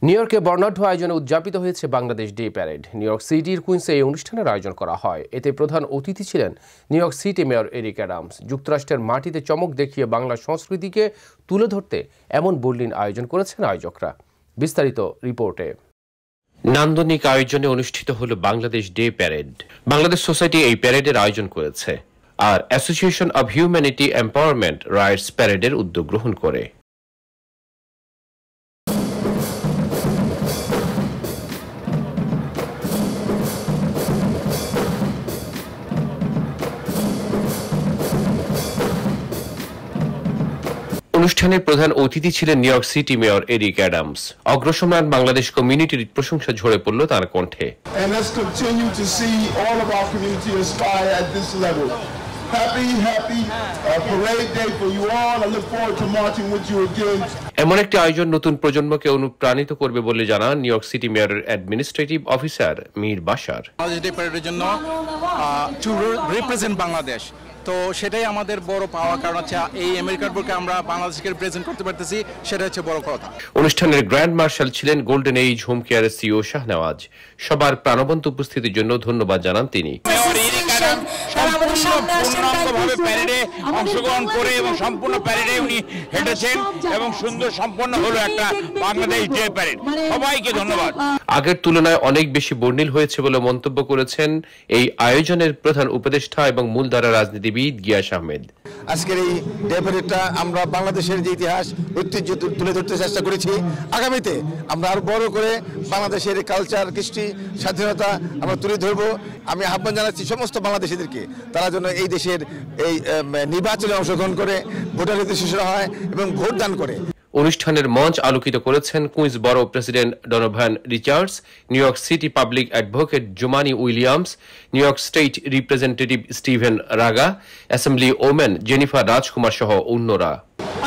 New ইয়র্কে বর্ণাঢ্য আয়োজনে উদযাপিত হয়েছে Bangladesh day parade. New York সিটির কুইন্সে এই অনুষ্ঠানের আয়োজন করা হয়। এতে প্রধান অতিথি ছিলেন New York City mayor Eric Adams. যুক্তরাষ্ট্রের মাটিতে চমক দেখিয়ে বাংলা সংস্কৃতিকে তুলে ধরতে এমন বর্ণিল আয়োজন করেছেন আয়োজকরা। বিস্তারিত রিপোর্টে। নান্দনিক আয়োজনে অনুষ্ঠিত হল Bangladesh day parade. Bangladesh society এই প্যারেডের আয়োজন করেছে, আর association of humanity empowerment rights প্যারেডের উদ্যোগ গ্রহণ করে। অনুষ্ঠানের প্রধান অতিথি ছিলেন New York City mayor Eric Adams. অগ্রসমান বাংলাদেশ কমিউনিটির প্রশংসা ঝরে পড়ল তার কণ্ঠে। এমন একটি আয়োজন নতুন প্রজন্মকে অনুপ্রাণিত করবে বলে জানান নিউ ইয়র্ক সিটি মেয়রের administrative officer Mir Bashar. Bangladesh day প্যারেডের জন্য টু রিপ্রেজেন্ট বাংলাদেশ, তো সেটাই আমাদের বড় পাওয়া, কারণ হচ্ছে এই আমেরিকার বুকে আমরা বাংলাদেশকে রিপ্রেজেন্ট করতে পারতেছি, সেটা হচ্ছে বড় কথা। অনুষ্ঠানের গ্র্যান্ড মার্শাল ছিলেন গোল্ডেন এইজ হোম কেয়ারের সিইও শাহনেওয়াজ। সবার প্রাণবন্ত উপস্থিতির জন্য ধন্যবাদ জানান তিনি। সম্পূর্ণভাবে প্যারেডে অংশগ্রহণ করে এবং সম্পূর্ণ প্যারেডে উনি হেঁটেছেন এবং সুন্দর সম্পন্ন হলো একটা বাংলাদেশ ডে প্যারেড। সবাইকে ধন্যবাদ। আগের তুলনায় অনেক বেশি বর্ণিল হয়েছে বলে মন্তব্য করেছেন এই আয়োজনের প্রধান উপদেষ্টা এবং মূলধারা রাজনীতিবিদ গিয়াস আহমেদ। আজকের এই ডে প্যারেডটা আমরা বাংলাদেশের যে ইতিহাস ঐতিহ্য তুলে ধরতে চেষ্টা করেছি। আগামীতে আমরা আরো বড় করে বাংলাদেশের কালচার, কৃষ্টি, স্বাধীনতা আমরা তুলে ধরবো। আমি আহ্বান জানাচ্ছি সমস্ত বাংলাদেশিদেরকে, তারা যেন এই দেশের এই নির্বাচনে অংশগ্রহণ করে, ভোটার রেজিস্ট্রেশন হয় এবং ভোট দান করে। অনুষ্ঠানের মঞ্চ আলোকিত করেছেন Queens borough president Donovan Richards, New York City public advocate Jumaane Williams, New York state representative Steven Raga, assembly women Jennifer Rajkumar সহ অন্যরা।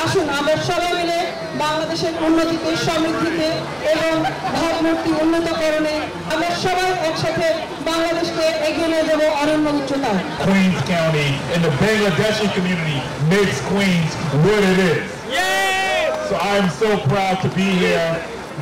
আসুন আমরা সবাই মিলে বাংলাদেশের উন্নতিতে, সমৃদ্ধিতে এবং ভাবমূর্তি উন্নতকরণে আমরা সবাই একসাথে বাংলাদেশকে এগিয়ে নিয়ে যাবো অনন্য উচ্চতায়। Queens County and the Bangladeshi community makes Queens what it is. So I'm so proud to be here.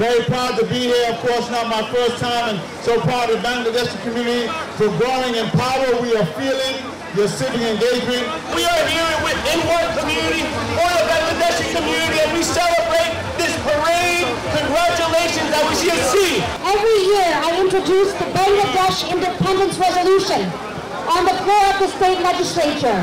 Very proud to be here. Of course, not my first time, and so proud of the Bangladeshi community for growing in power. We are feeling your civic engagement. We are here in one community, for the Bangladeshi community, and we celebrate this parade. Congratulations, I wish you could see. Every year I introduce the Bangladesh Independence Resolution on the floor of the state legislature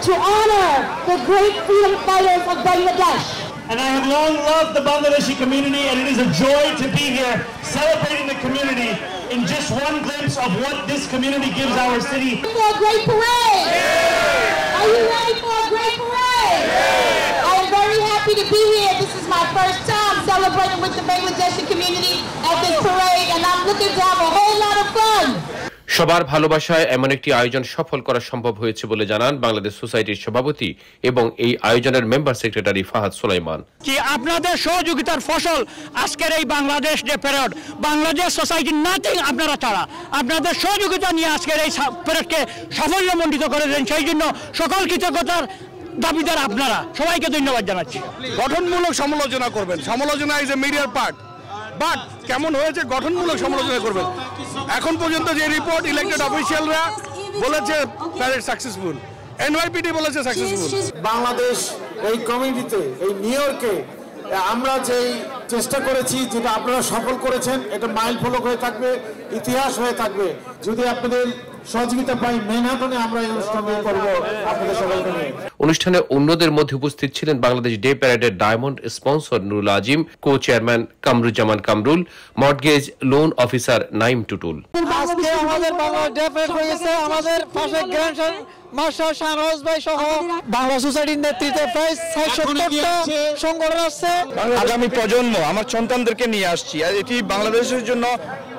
to honor the great freedom fighters of Bangladesh. And I have long loved the Bangladeshi community, and it is a joy to be here celebrating the community in just one glimpse of what this community gives our city. For a great parade! Yeah. Are you ready for a great parade? Yeah. I am very happy to be here. This is my first time celebrating with the Bangladeshi community at this parade, and I'm looking to have a whole lot of fun. সবার ভালোবাসায় এমন একটি আয়োজন সফল করা সম্ভব হয়েছে বলে জানান বাংলাদেশ সোসাইটির সভাপতি এবং এই আয়োজনের মেম্বার সেক্রেটারি ফাহাদ সুলাইমান। কি আপনাদের সহযোগিতার ফসল আজকের এই Bangladesh day parade. Bangladesh society nothing আপনারা ছাড়া, আপনাদের সহযোগিতা নিয়ে আজকের এই প্যারেডকে সাফল্যমণ্ডিত করে দেন, সেই জন্য সকল কৃতজ্ঞতার দাবিদার আপনারা। সবাইকে ধন্যবাদ জানাচ্ছি। গঠনমূলক সমালোচনা করবেন, সমালোচনা ইজ এ মিডিয়ার পার্ট, বাট কেমন হয়েছে গঠনমূলক সমালোচনা করবেন। এখন পর্যন্ত যে রিপোর্ট ইলেক্টেড অফিসিয়ালরা বলেছে প্যারেড সাকসেসফুল, এনওয়াইপিডি বলেছে সাকসেসফুল। বাংলাদেশ এই কমিউনিটিতে, এই নিউ ইয়র্কে আমরা যেই চেষ্টা করেছি, যেটা আপনারা সফল করেছেন, এটা মাইল ফলক হয়ে থাকবে, ইতিহাস হয়ে থাকবে। যদি আপনাদের সহযোগিতা পাই, মেনহাটনে আমরা এই অনুষ্ঠান করব আপনাদের সবাইকে নিয়ে। অনুষ্ঠানে অন্যদের মধ্যে উপস্থিত ছিলেন বাংলাদেশ ডে প্যারেডের diamond sponsor Nurul Azim, co chairman Kamruzzaman Kamrul, mortgage loan officer Naim Tutul. আজকে আমাদের বাংলাদেশ ডে প্যারেড হয়েছে, আমাদের পাশে গ্র্যান্ড মার্শাল শাহনওয়াজ ভাই সহ বাংলা সোসাইটির নেতৃত্বে প্রায় ৬৭টা সংগঠন আসছে। আগামী প্রজন্ম, আমার সন্তানদেরকে নিয়ে আসছি, আর এটি বাংলাদেশের জন্য,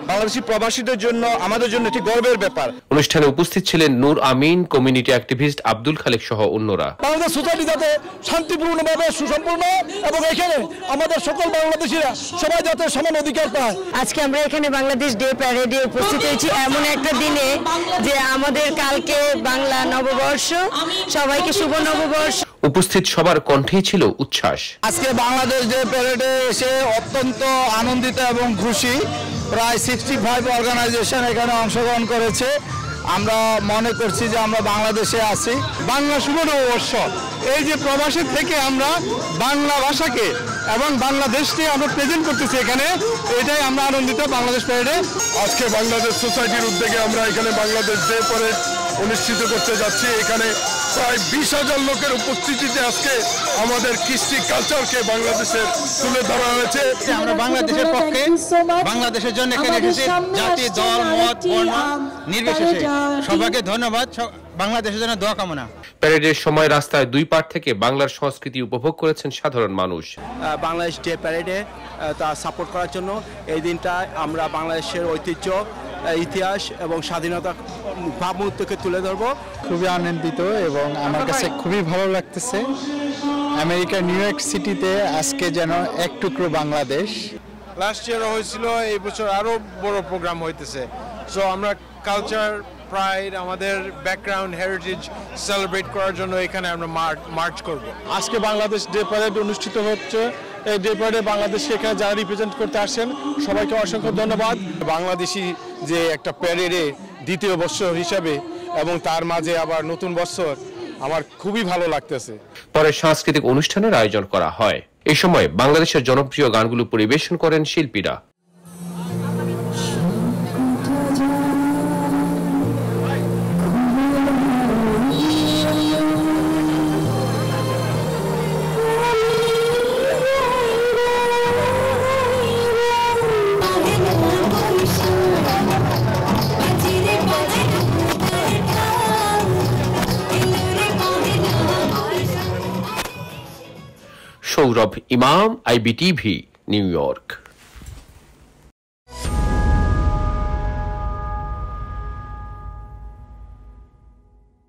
বাংলাদেশি প্রবাসীদের জন্য, আমাদের জন্য একটি গর্বের ব্যাপার। অনুষ্ঠানে উপস্থিত ছিলেন নূর আমিন, কমিউনিটি অ্যাক্টিভিস্ট আব্দুল খালেক সহ অন্যরা। বাংলাদেশ সোসাইটি যাতে শান্তিপূর্ণভাবে সুসম্পন্ন এবং এখানে আমাদের সকল বাংলাদেশিরা সবাই যাতে সমান অধিকার পায়। আজকে আমরা এখানে বাংলাদেশ ডে প্যারেডে উপস্থিত হয়েছি এমন একটা দিনে যে আমাদের কালকে বাংলা নববর্ষ। সবাইকে শুভ নববর্ষ। উপস্থিত সবার কণ্ঠেই ছিল উচ্ছ্বাস। আজকে বাংলাদেশ ডে প্যারেডে এসে অত্যন্ত আনন্দিত এবং খুশি। প্রায় 65 অর্গানাইজেশন এখানে অংশগ্রহণ করেছে। আমরা মনে করছি যে আমরা বাংলাদেশে আছি। বাংলা শুভ নববর্ষ, এই যে প্রবাসী থেকে আমরা বাংলা ভাষাকে এবং বাংলাদেশকে আমরা প্রেজেন্ট করতেছি এখানে, এটাই আমরা আনন্দিত বাংলাদেশ প্যারেডে। আজকে বাংলাদেশ সোসাইটির উদ্যোগে আমরা এখানে বাংলাদেশ ডে প্যারেড অনুষ্ঠিত করতে যাচ্ছি। এখানে প্রায় 20,000 লোকের উপস্থিতিতে আজকে আমাদের কৃষ্টি কালচারকে বাংলাদেশের তুলে ধরা হয়েছে। আমরা বাংলাদেশের পক্ষে, বাংলাদেশের জন্য এখানে এসেছি। জাতি, দল, মত, বর্ণ নির্বিশেষে সবাইকে ধন্যবাদ। বাংলাদেশের জন্য দোয়া কামনা। প্যারেডের সময় রাস্তায় দুই পাড় থেকে বাংলার সংস্কৃতি উপভোগ করেছেন সাধারণ মানুষ। বাংলাদেশ ডে প্যারেডে তা সাপোর্ট করার জন্য এই দিনটা আমরা বাংলাদেশের ঐতিহ্য, ইতিহাস এবং স্বাধীনতা ভাবমূর্তিকে তুলে ধরবো। খুবই আনন্দিত এবং আমার কাছে খুবই ভালো লাগতেছে। আমেরিকার নিউ ইয়র্ক সিটিতে আজকে যেন এক টুকরো বাংলাদেশ। লাস্ট ইয়ারও হয়েছিল, এই বছর আরো বড় প্রোগ্রাম হইতেছে। সো আমরা কালচার, প্রাইড, আমাদের ব্যাকগ্রাউন্ড, হেরিটেজ সেলিব্রেট করার জন্য এখানে আমরা মার্চ করব। আজকে বাংলাদেশ ডে প্যারেড অনুষ্ঠিত হচ্ছে। এই ডে প্যারেডে বাংলাদেশকে এখানে যারা রিপ্রেজেন্ট করতে আসেন সবাইকে অসংখ্য ধন্যবাদ। বাংলাদেশি যে একটা প্যারেডে দ্বিতীয় বছর হিসাবে এবং তার মাঝে আবার নতুন বছর, আমার খুবই ভালো লাগতেছে। পরে সাংস্কৃতিক অনুষ্ঠানের আয়োজন করা হয়। এই সময় বাংলাদেশের জনপ্রিয় গানগুলো পরিবেশন করেন শিল্পীরা। সৌরভ ইমাম, IBTV, নিউ ইয়র্ক।